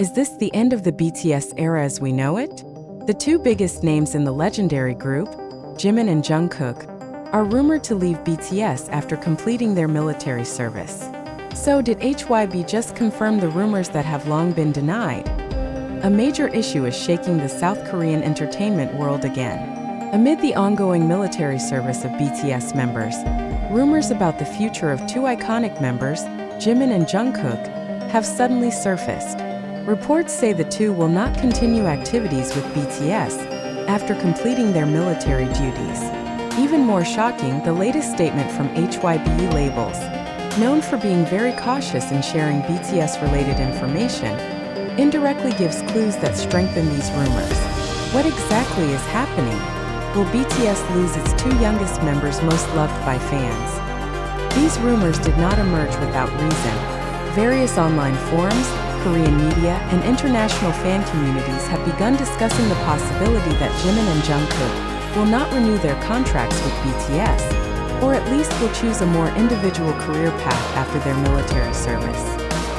Is this the end of the BTS era as we know it? The two biggest names in the legendary group, Jimin and Jungkook, are rumored to leave BTS after completing their military service. So did HYBE just confirm the rumors that have long been denied? A major issue is shaking the South Korean entertainment world again. Amid the ongoing military service of BTS members, rumors about the future of two iconic members, Jimin and Jungkook, have suddenly surfaced. Reports say the two will not continue activities with BTS after completing their military duties. Even more shocking, the latest statement from HYBE labels, known for being very cautious in sharing BTS-related information, indirectly gives clues that strengthen these rumors. What exactly is happening? Will BTS lose its two youngest members most loved by fans? These rumors did not emerge without reason. Various online forums, Korean media, and international fan communities have begun discussing the possibility that Jimin and Jungkook will not renew their contracts with BTS, or at least will choose a more individual career path after their military service.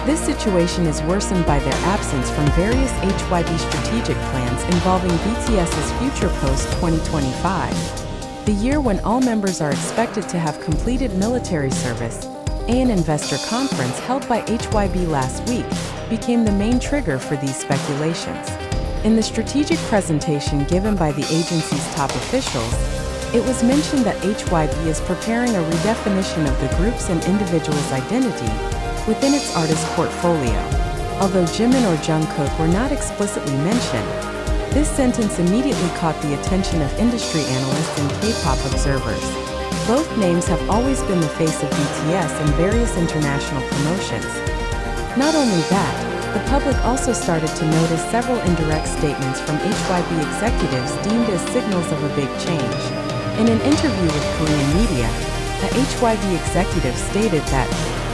This situation is worsened by their absence from various HYBE strategic plans involving BTS's future post-2025. The year when all members are expected to have completed military service, an investor conference held by HYBE last week became the main trigger for these speculations. In the strategic presentation given by the agency's top officials, it was mentioned that HYBE is preparing a redefinition of the group's and individuals' identity within its artist portfolio. Although Jimin or Jungkook were not explicitly mentioned, this sentence immediately caught the attention of industry analysts and K-pop observers. Both names have always been the face of BTS in various international promotions. Not only that, the public also started to notice several indirect statements from HYBE executives deemed as signals of a big change. In an interview with Korean media, a HYBE executive stated that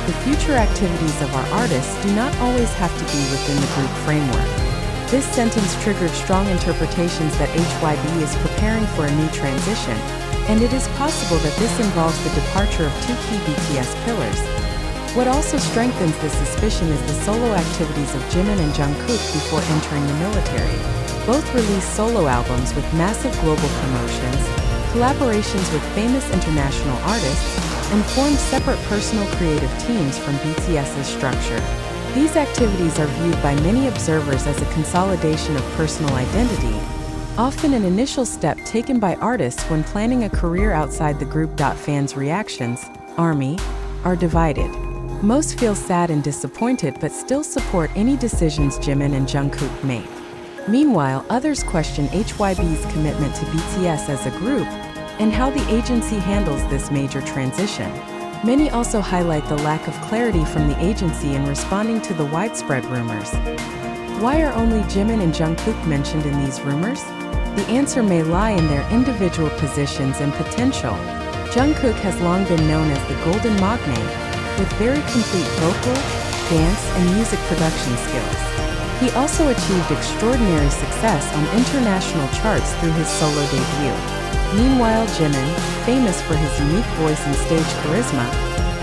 the future activities of our artists do not always have to be within the group framework. This sentence triggered strong interpretations that HYBE is preparing for a new transition, and it is possible that this involves the departure of two key BTS pillars. What also strengthens this suspicion is the solo activities of Jimin and Jungkook before entering the military. Both released solo albums with massive global promotions, collaborations with famous international artists, and formed separate personal creative teams from BTS's structure. These activities are viewed by many observers as a consolidation of personal identity, often an initial step taken by artists when planning a career outside the group. Fans' reactions, ARMY, are divided. Most feel sad and disappointed but still support any decisions Jimin and Jungkook make. Meanwhile, others question HYBE's commitment to BTS as a group and how the agency handles this major transition. Many also highlight the lack of clarity from the agency in responding to the widespread rumors. Why are only Jimin and Jungkook mentioned in these rumors? The answer may lie in their individual positions and potential. Jungkook has long been known as the Golden Magne, with very complete vocal, dance, and music production skills. He also achieved extraordinary success on international charts through his solo debut. Meanwhile, Jimin, famous for his unique voice and stage charisma,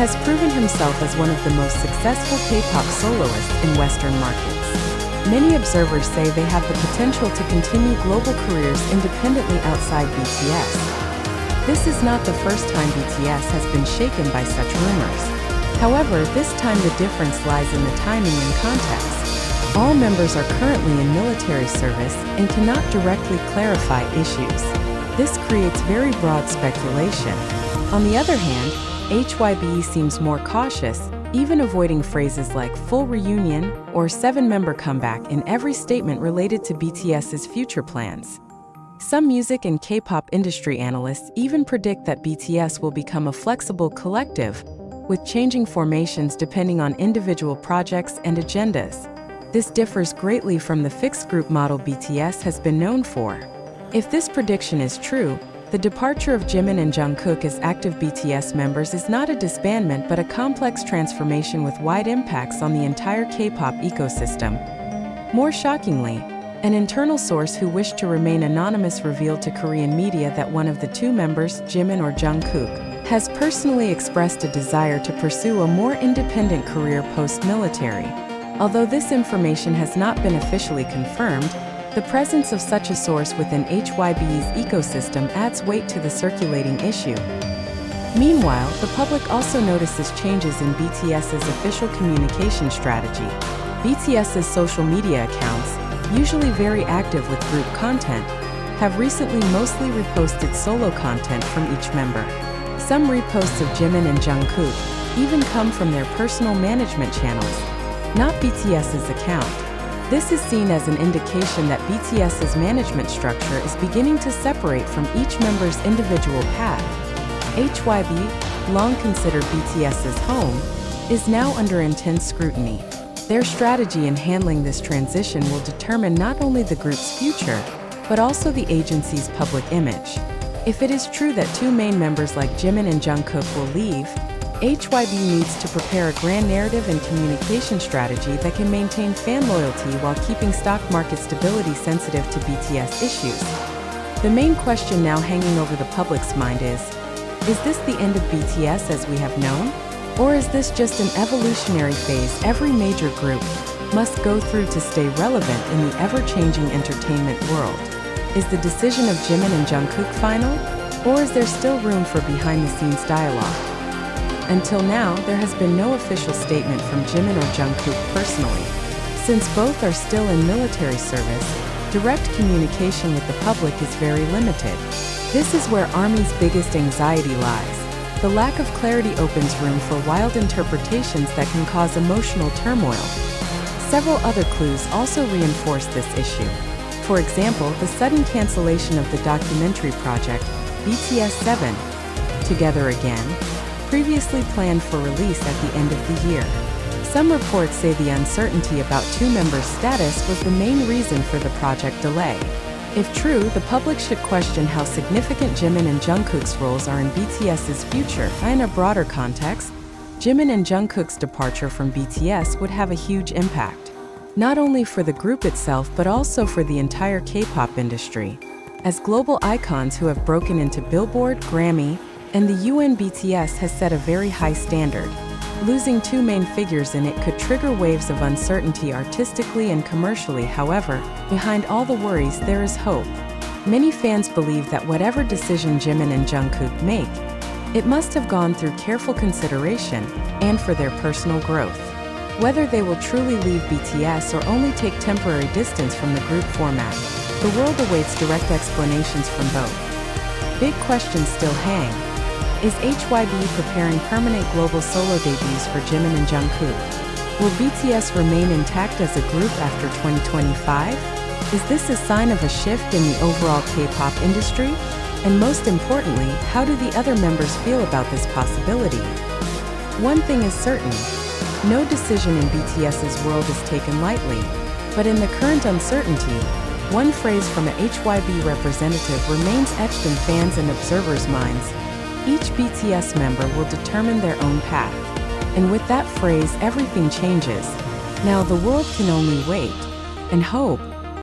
has proven himself as one of the most successful K-pop soloists in Western markets. Many observers say they have the potential to continue global careers independently outside BTS. This is not the first time BTS has been shaken by such rumors. However, this time the difference lies in the timing and context. All members are currently in military service and cannot directly clarify issues. This creates very broad speculation. On the other hand, HYBE seems more cautious, even avoiding phrases like full reunion or seven-member comeback in every statement related to BTS's future plans. Some music and K-pop industry analysts even predict that BTS will become a flexible collective, with changing formations depending on individual projects and agendas. This differs greatly from the fixed group model BTS has been known for. If this prediction is true, the departure of Jimin and Jungkook as active BTS members is not a disbandment but a complex transformation with wide impacts on the entire K-pop ecosystem. More shockingly, an internal source who wished to remain anonymous revealed to Korean media that one of the two members, Jimin or Jungkook, has personally expressed a desire to pursue a more independent career post-military. Although this information has not been officially confirmed, the presence of such a source within HYBE's ecosystem adds weight to the circulating issue. Meanwhile, the public also notices changes in BTS's official communication strategy. BTS's social media accounts, usually very active with group content, have recently mostly reposted solo content from each member. Some reposts of Jimin and Jungkook even come from their personal management channels, not BTS's account. This is seen as an indication that BTS's management structure is beginning to separate from each member's individual path. HYBE, long considered BTS's home, is now under intense scrutiny. Their strategy in handling this transition will determine not only the group's future, but also the agency's public image. If it is true that two main members like Jimin and Jungkook will leave, HYBE needs to prepare a grand narrative and communication strategy that can maintain fan loyalty while keeping stock market stability sensitive to BTS issues. The main question now hanging over the public's mind is this the end of BTS as we have known? Or is this just an evolutionary phase every major group must go through to stay relevant in the ever-changing entertainment world? Is the decision of Jimin and Jungkook final? Or is there still room for behind-the-scenes dialogue? Until now, there has been no official statement from Jimin or Jungkook personally. Since both are still in military service, direct communication with the public is very limited. This is where ARMY's biggest anxiety lies. The lack of clarity opens room for wild interpretations that can cause emotional turmoil. Several other clues also reinforce this issue. For example, the sudden cancellation of the documentary project, BTS 7, Together Again, previously planned for release at the end of the year. Some reports say the uncertainty about two members' status was the main reason for the project delay. If true, the public should question how significant Jimin and Jungkook's roles are in BTS's future. In a broader context, Jimin and Jungkook's departure from BTS would have a huge impact, not only for the group itself but also for the entire K-pop industry. As global icons who have broken into Billboard, Grammy, and the UN, BTS has set a very high standard. Losing two main figures in it could trigger waves of uncertainty artistically and commercially. However, behind all the worries there is hope. Many fans believe that whatever decision Jimin and Jungkook make, it must have gone through careful consideration and for their personal growth. Whether they will truly leave BTS or only take temporary distance from the group format, the world awaits direct explanations from both. Big questions still hang. Is HYBE preparing permanent global solo debuts for Jimin and Jungkook? Will BTS remain intact as a group after 2025? Is this a sign of a shift in the overall K-pop industry? And most importantly, how do the other members feel about this possibility? One thing is certain, no decision in BTS's world is taken lightly. But in the current uncertainty, one phrase from a HYBE representative remains etched in fans' and observers' minds. Each BTS member will determine their own path. And with that phrase, everything changes. Now the world can only wait and hope